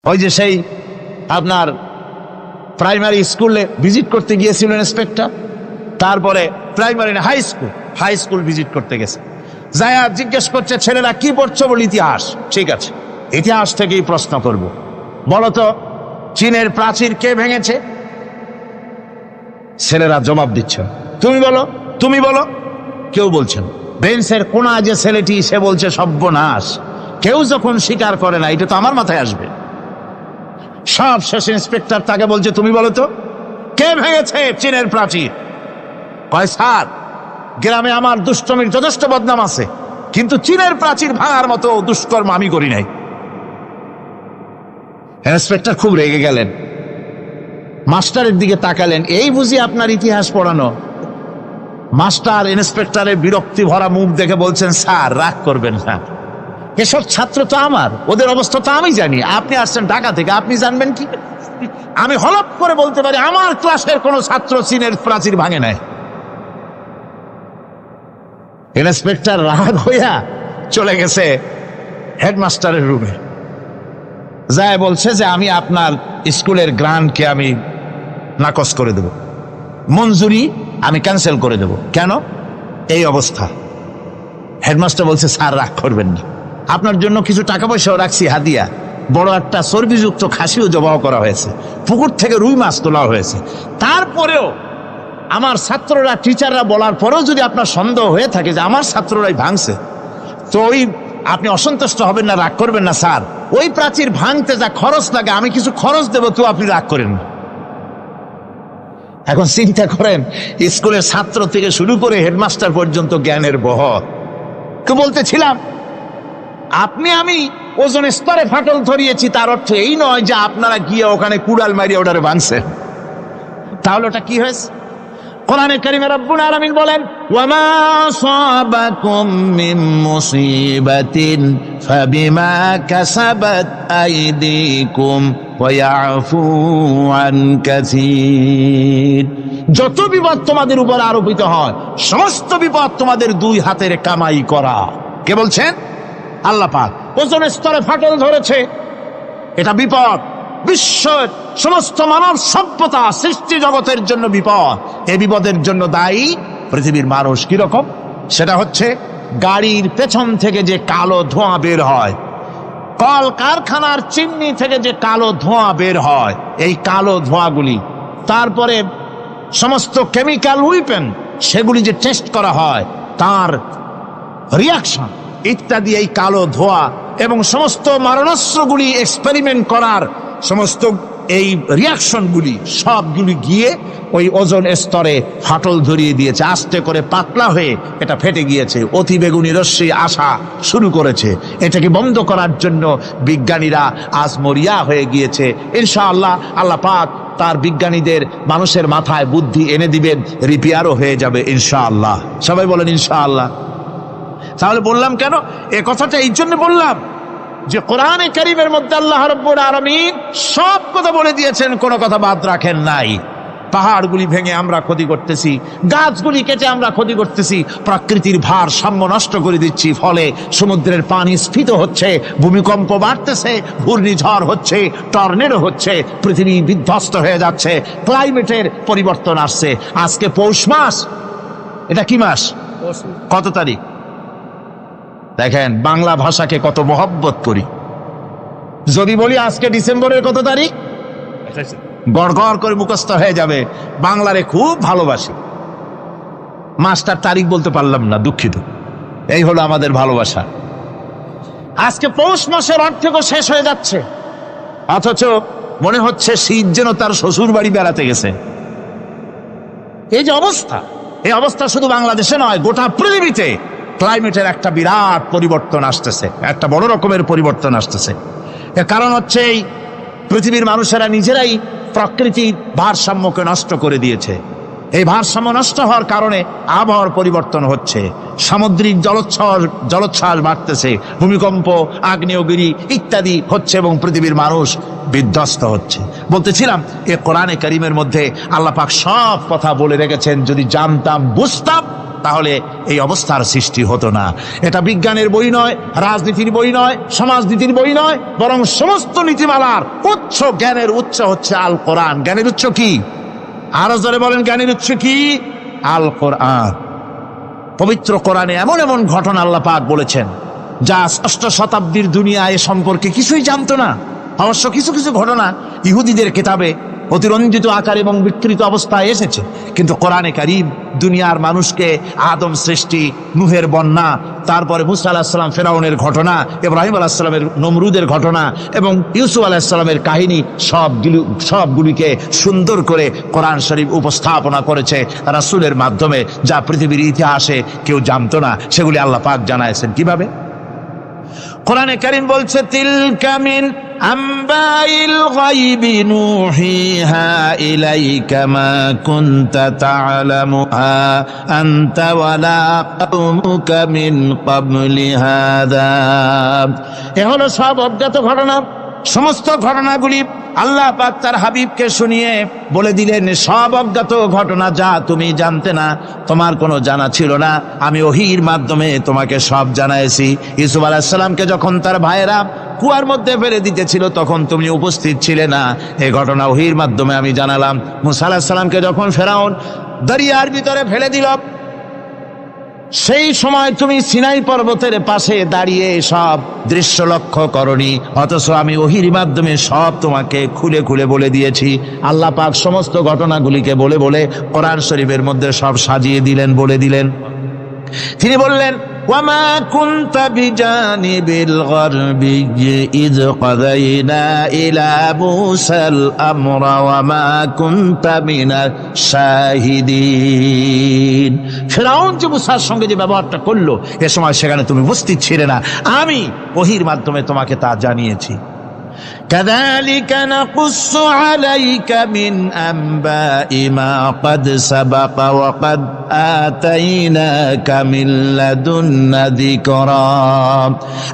ওই যে সেই আপনার প্রাইমারি স্কুলে ভিজিট করতে গিয়েছিল ইন্সপেক্টর, তারপরে প্রাইমারি না হাই স্কুল ভিজিট করতে গেছে, যায়া জিজ্ঞেস করছে ছেলেরা কি পড়ছো, বল ইতিহাস। ঠিক আছে, ইতিহাস থেকেই প্রশ্ন করব, বলতো চীনের প্রাচীর কে ভেঙেছে? ছেলেরা জবাব দিচ্ছে তুমি বলো। কেউ বলছেন। বেঞ্চের কোনা যে ছেলেটি, সে বলছে সর্বনাশ, কেউ যখন স্বীকার করে না এটা তো আমার মাথায় আসবে। সব শেষ ইন্সপেক্টর তাকে বলছে তুমি বলো তো কে ভেঙেছে চীনের প্রাচীর? কয় স্যার, গ্রামে আমার দুষ্টমির যথেষ্ট বদনাম আছে, কিন্তু চীনের প্রাচীর ভাঙার মতো দুষ্কর্ম আমি করি নাই। ইন্সপেক্টর খুব রেগে গেলেন, মাস্টারের দিকে তাকালেন, এই বুঝি আপনার ইতিহাস পড়ানো? মাস্টার ইন্সপেক্টরের বিরক্তি ভরা মুখ দেখে বলছেন, স্যার রাগ করবেন না, এসব ছাত্র তো আমার, ওদের অবস্থা তো আমি জানি, আপনি আসছেন ঢাকা থেকে, আপনি জানবেন কি? আমি হলপ করে বলতে পারি আমার ক্লাসের কোন ছাত্র চীনের প্রাচীর ভাঙে নাই। ইন্সপেক্টর রাগ হইয়া চলে গেছে হেডমাস্টারের রুমে, যায় বলছে যে আমি আপনার স্কুলের গ্রান্টকে আমি নাকচ করে দেব, মঞ্জুরি আমি ক্যান্সেল করে দেব। কেন? এই অবস্থা। হেডমাস্টার বলছে, স্যার রাগ করবেন না, আপনার জন্য কিছু টাকা পয়সাও রাখছি হাদিয়া, বড় একটা চর্বিযুক্ত খাসিও জবাহ করা হয়েছে, পুকুর থেকে রুই মাছ তোলা হয়েছে। তারপরেও আমার ছাত্ররা, টিচাররা বলার পরেও যদি আপনার সন্দেহ হয়ে থাকে যে আমার ছাত্ররাই ভাঙছে, তো ওই আপনি অসন্তুষ্ট হবেন না, রাগ করবেন না স্যার, ওই প্রাচীর ভাঙতে যা খরচ লাগে আমি কিছু খরচ দেবো, কেউ আপনি রাগ করেন না। এখন চিন্তা করেন, স্কুলের ছাত্র থেকে শুরু করে হেডমাস্টার পর্যন্ত জ্ঞানের বহর। তো বলতেছিলাম, আমি ওজন স্তরে ফাটল ধরিয়েছি, তার অর্থ এই নয় যে আপনারা গিয়ে ওখানে কুড়াল মারিয়ে ওটারে ভাঙছেন। তাহলে ওটা কি হয়েছে? কোরআনে কারিমে রব্বুল আলামিন বলেন, ওয়ামা আসাবাকুম মিন মুসিবাতিন ফাবিমা কাসাবাত আইদিকুম ওয়া ইয়াফু আন কাসীর। যত বিপদ তোমাদের উপর আরোপিত হয়, সমস্ত বিপদ তোমাদের দুই হাতের কামাই করা। কে বলছেন? আল্লাহ পাক। ওজন স্তরে ফাটল ধরেছে, এটা বিপদ, বিশ্বের সমস্ত মানব সভ্যতা সৃষ্টি জগতের জন্য বিপদ। এই বিপদের জন্য দায়ী পৃথিবীর মানুষ। কিরকম? সেটা হচ্ছে গাড়ির পেছন থেকে যে কালো ধোঁয়া বের হয়, কল কারখানার চিমনি থেকে যে কালো ধোঁয়া বের হয়, এই কালো ধোঁয়াগুলি, তারপরে সমস্ত কেমিক্যাল উইপেন সেগুলি যে টেস্ট করা হয়, তার রিয়াকশন ইত্যাদি, এই কালো ধোঁয়া এবং সমস্ত মারণাস্ত্রগুলি এক্সপেরিমেন্ট করার সমস্ত এই রিয়াকশনগুলি সবগুলি গিয়ে ওই ওজন স্তরে ফাটল ধরিয়ে দিয়েছে। আস্তে করে পাতলা হয়ে এটা ফেটে গিয়েছে, অতি বেগুনি রশ্মি আসা শুরু করেছে। এটাকে বন্ধ করার জন্য বিজ্ঞানীরা আজ মরিয়া হয়ে গিয়েছে। ইনশাআল্লাহ আল্লাহ পাক তার বিজ্ঞানীদের মানুষের মাথায় বুদ্ধি এনে দিবেন, রিপেয়ারও হয়ে যাবে ইনশাআল্লাহ। সবাই বলেন ইনশাআল্লাহ। তাহলে বললাম কেন এ কথাটা? এই জন্য বললাম যে কোরআনে কারীমের মধ্যে আল্লাহ রাব্বুল আলামিন সব কথা বলে দিয়েছেন, কোনো কথা বাদ রাখেন নাই। পাহাড়গুলি ভেঙে আমরা ক্ষতি করতেছি, গাছগুলি কেটে আমরা ক্ষতি করতেছি, প্রকৃতির ভারসাম্য নষ্ট করে দিচ্ছি, ফলে সমুদ্রের পানি স্ফীত হচ্ছে, ভূমিকম্প বাড়তেছে, ঘূর্ণিঝড় হচ্ছে, টর্নেডো হচ্ছে, পৃথিবী বিধ্বস্ত হয়ে যাচ্ছে, ক্লাইমেটের পরিবর্তন আসছে। আজকে পৌষ মাস, এটা কি মাস? কত তারিখ? দেখেন বাংলা ভাষাকে কত মহব্বত করি। যদি বলি আজকে ডিসেম্বরের কত তারিখ, গড় গড় করে মুখস্থ হয়ে যাবে। বাংলারে খুব ভালোবাসি, মাসটার তারিখ বলতে পারলাম না, দুঃখিত। এই হলো আমাদের ভালোবাসা। আজকে পৌষ মাসের অর্ধেক শেষ হয়ে যাচ্ছে, অথচ মনে হচ্ছে শীত যেন তার শ্বশুর বাড়ি বেড়াতে গেছে। এই যে অবস্থা, এই অবস্থা শুধু বাংলাদেশে নয়, গোটা পৃথিবীতে ক্লাইমেটের একটা বিরাট পরিবর্তন আসতেছে, একটা বড় রকমের পরিবর্তন আসতেছে। এর কারণ হচ্ছে এই পৃথিবীর মানুষেরা নিজেরাই প্রকৃতির ভারসাম্যকে নষ্ট করে দিয়েছে। এই ভারসাম্য নষ্ট হওয়ার কারণে আবহাওয়ার পরিবর্তন হচ্ছে, সামুদ্রিক জলোচ্ছ্বাস বাড়তেছে, ভূমিকম্প, আগ্নেয়গিরি ইত্যাদি হচ্ছে এবং পৃথিবীর মানুষ বিধ্বস্ত হচ্ছে। বলতেছিলাম এ কোরআনে কারীমের মধ্যে আল্লাহ পাক সব কথা বলে রেখেছেন। যদি জানতাম, বুঝতাম, তাহলে এই অবস্থার সৃষ্টি হতো না। এটা বিজ্ঞানের বই নয়, রাজনীতির বই নয়, সমাজনীতির বই নয়, বরং সমস্ত নীতিমালার উচ্চ জ্ঞানের উচ্চ হচ্ছে আল কোরআন। জ্ঞানের উচ্চ কি? আরো জোরে বলেন, জ্ঞানের উচ্চ কি? আল কোরআন। পবিত্র কোরআনে এমন এমন ঘটনা আল্লাহ পাক বলেছেন যা ষষ্ঠ শতাব্দীর দুনিয়া এ সম্পর্কে কিছুই জানতো না। অবশ্য কিছু কিছু ঘটনা ইহুদিদের কিতাবে অতিরঞ্জিত আকার এবং বিকৃত অবস্থায় এসেছে, কিন্তু কোরআনে কারীম দুনিয়ার মানুষকে আদম সৃষ্টি, নূহের বন্যা, তারপরে মুসা আলাইহিস সালাম ফেরাউনের ঘটনা, ইব্রাহিম আলাইহিস সালামের নমরুদের ঘটনা এবং ইউসুফ আলাইহিস সালামের কাহিনী সবগুলিকে সুন্দর করে কোরআন শরীফ উপস্থাপনা করেছে রাসূলের মাধ্যমে, যা পৃথিবীর ইতিহাসে কেউ জানতো না। সেগুলি আল্লাহ পাক জানাইছেন কিভাবে? কোরআনে কারীম বলছে, তিলকা মিন আম্বাইল গায়বি নূহিহা ইলাইকা মা কুনতা তা'লামুহা আনতা ওয়ালা কওমুকা মিন ক্বাবলি হাযা। এ হলো সব অজ্ঞাত ঘটনা। সমস্ত ঘটনাগুলি আল্লাহ পাক তার হাবিবকে শুনিয়ে বলে দিলেন, সব অজ্ঞাত ঘটনা যা তুমি জানতে না, তোমার কোনো জানা ছিল না, আমি ওহীর মাধ্যমে তোমাকে সব জানাইছি। ইউসুফ আলাইহিস সালামকে যখন তার ভাইয়েরা কুয়ার মধ্যে ফেলে দিতেছিল তখন তুমি উপস্থিত ছিলে না, এই ঘটনা ওহীর মাধ্যমে আমি জানালাম। মুসা আলাইহিস সালামকে যখন ফেরাউন দরিয়ার ভিতরে ফেলে দিল, সেই সময় তুমি সিনাই পর্বতের পাশে দাঁড়িয়ে সব দৃশ্য লক্ষ্য করনি, অথচ আমি ওহীর মাধ্যমে সব তোমাকে খুলে খুলে বলে দিয়েছি। আল্লাহ পাক সমস্ত ঘটনাগুলিকে বলে বলে কোরআন শরীফের মধ্যে সব সাজিয়ে দিলেন, বলে দিলেন। তিনি বললেন, ওয়ামা কুনতা বিজানিবিল গারবি ইয কাযাইনা ইলা মুসাল আমরা ওয়ামা কুনতা মিনাশ শাহিদিন। ফিরআউন যে মুসার সঙ্গে যে ব্যবহারটা করলো, এ সময় সেখানে তুমি উপস্থিত ছিলে না, আমি ওহীর মাধ্যমে তোমাকে তা জানিয়েছি। কাযালিকা নাকুসসু আলাইকা মিন আনবাই মা ক্বাদ সাবাকা ওয়া ক্বাদ আতাইনাকা মিন লাদুন্না যিকরা।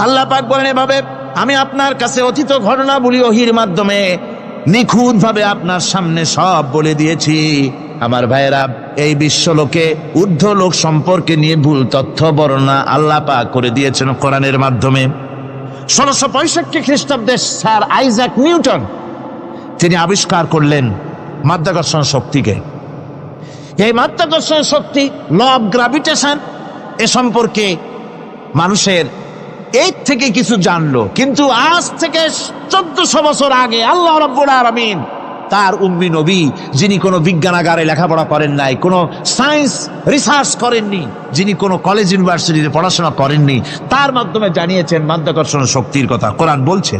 আল্লাহ পাক বলেন, এভাবে আমি আপনার কাছে অতীত ঘটনাবলী ওহীর মাধ্যমে নিখুঁতভাবে আপনার সামনে সব বলে দিয়েছি। আমার ভাইয়েরা, এই বিশ্বলোকে ঊর্ধ্ব লোক সম্পর্কে নিয়ে ভুল তথ্য বর্ণনা আল্লাহ পাক করে দিয়েছেন কোরআনের মাধ্যমে। 1665 খ্রিস্টাব্দে স্যার আইজাক নিউটন তিনি আবিষ্কার করলেন মাধ্যাকর্ষণ শক্তিকে। এই মাধ্যাকর্ষণ শক্তি, ল অফ গ্র্যাভিটেশন, এ সম্পর্কে মানুষের এই থেকে কিছু জানলো, কিন্তু আজ থেকে 1400 বছর আগে আল্লাহ রাব্বুল আলামিন তার উম্মি নবী, যিনি কোনো বিজ্ঞানাগারে লেখাপড়া করেন নাই, কোনো সায়েন্স রিসার্চ করেননি, যিনি কোনো কলেজ ইউনিভার্সিটিতে পড়াশোনা করেননি, তার মাধ্যমে জানিয়েছেন মাধ্যাকর্ষণ শক্তির কথা। কোরআন বলছে,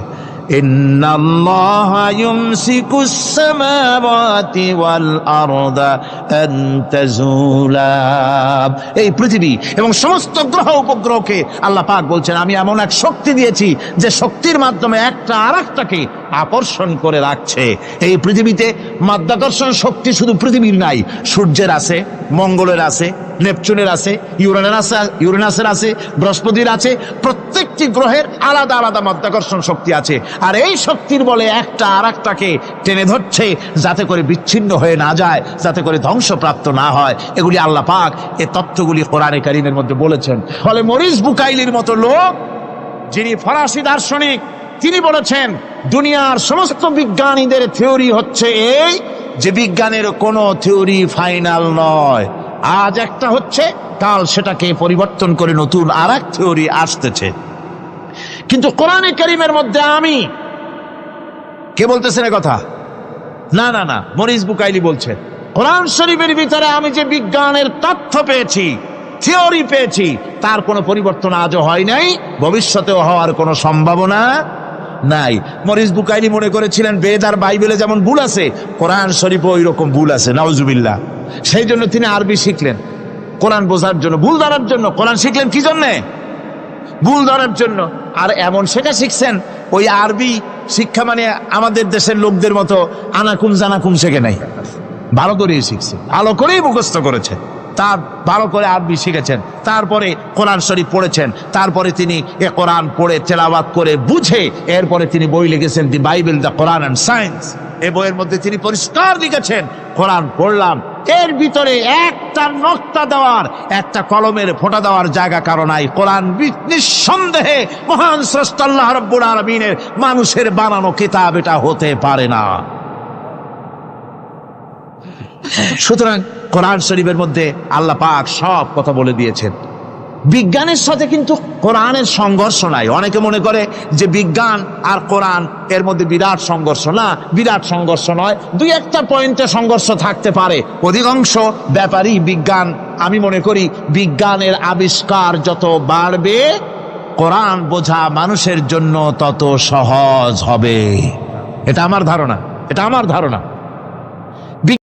ইন্নাল্লাহা ইউমসিকুস সামাওয়াতি ওয়াল আরদা আন তাজুলা। এই পৃথিবী এবং সমস্ত গ্রহ উপগ্রহকে আল্লাহ পাক বলছেন, আমি এমন এক শক্তি দিয়েছি যে শক্তির মাধ্যমে একটা আরেকটাকে আকর্ষণ করে রাখছে। এই পৃথিবীতে মাধ্যাকর্ষণ শক্তি শুধু পৃথিবীর নাই, সূর্যের আছে, মঙ্গলের আছে, নেপচুনের আছে, ইউরেনাসের আছে, বৃহস্পতির আছে। প্রত্যেকটি গ্রহের আলাদা আলাদা মাধ্যাকর্ষণ শক্তি আছে, আর এই শক্তির বলে একটা আরেকটাকে টেনে ধরছে যাতে করে বিচ্ছিন্ন হয়ে না যায়, যাতে করে ধ্বংসপ্রাপ্ত না হয়। এগুলি আল্লাহ পাক এই তত্ত্বগুলি কোরআনে কারীমের মধ্যে বলেছেন। ফলে মরিস বুকাইলির মতো লোক, যিনি ফরাসি দার্শনিক, তিনি বলেছেন দুনিয়ার সমস্ত বিজ্ঞানীদের থিওরি হচ্ছে এই যে বিজ্ঞানের কোনো থিওরি ফাইনাল নয়। আজ একটা হচ্ছে, কাল সেটাকে পরিবর্তন করে নতুন আর এক থিওরি আসতেছে। কিন্তু কোরআনে কারীমের মধ্যে আমি, কে বলতেছেন কথা? না না না, মরিস বুকাইলি বলছেন, কোরআন শরীফের ভিতরে আমি যে বিজ্ঞানের তথ্য পেয়েছি, থিওরি পেয়েছি, তার কোনো পরিবর্তন আজও হয় নাই, ভবিষ্যতেও হওয়ার কোনো সম্ভাবনা নাই। মরিস বুকাইলি মনে করেছিলেন বেদ আর বাইবেলে যেমন ভুল আছে, কোরআন শরীফে ওই রকম ভুল আছে, নাউজুবিল্লাহ। সেই জন্য তিনি আরবি শিখলেন কোরআন বোঝার জন্য, ভুল ধরার জন্য। কোরআন শিখলেন কি জন্যে? ভুল ধরার জন্য। আর এমন শেখা শিখছেন, ওই আরবি শিক্ষা মানে আমাদের দেশের লোকদের মতো আনাকুম জানাকুম শেখে নাই, ভালো করেই শিখছে, ভালো করেই মুখস্থ করেছেন, তার ভালো করে আরবি শিখেছেন, তারপরে কোরআন শরীফ পড়েছেন, তারপরে তিনি এ কোরআন পড়ে তেলাওয়াত করে বুঝে এরপরে তিনি বই লিখেছেন the Bible, the Quran and science. এ বইয়ের মধ্যে তিনি পরিষ্কার লিখেছেন, কোরআন পড়লাম, এর ভিতরে একটা নকতা দেওয়ার, একটা কলমের ফোঁটা দেওয়ার জায়গা কারো নাই। কোরআন নিঃসন্দেহে মহান স্রষ্টা আল্লাহ রাব্বুল আলামিনের মানুষের বানানো কিতাব, এটা হতে পারে না। সুতরাং কোরআন শরীফের মধ্যে আল্লাহ পাক সব কথা বলে দিয়েছেন। বিজ্ঞানের সাথে কিন্তু কোরআনের সংঘর্ষ নাই। অনেকে মনে করে যে বিজ্ঞান আর কোরআন এর মধ্যে বিরাট সংঘর্ষ। না, বিরাট সংঘর্ষ নয়, দুই একটা পয়েন্টে সংঘর্ষ থাকতে পারে। অধিকাংশ ব্যাপারই বিজ্ঞান, আমি মনে করি বিজ্ঞানের আবিষ্কার যত বাড়বে, কোরআন বোঝা মানুষের জন্য তত সহজ হবে। এটা আমার ধারণা, এটা আমার ধারণা।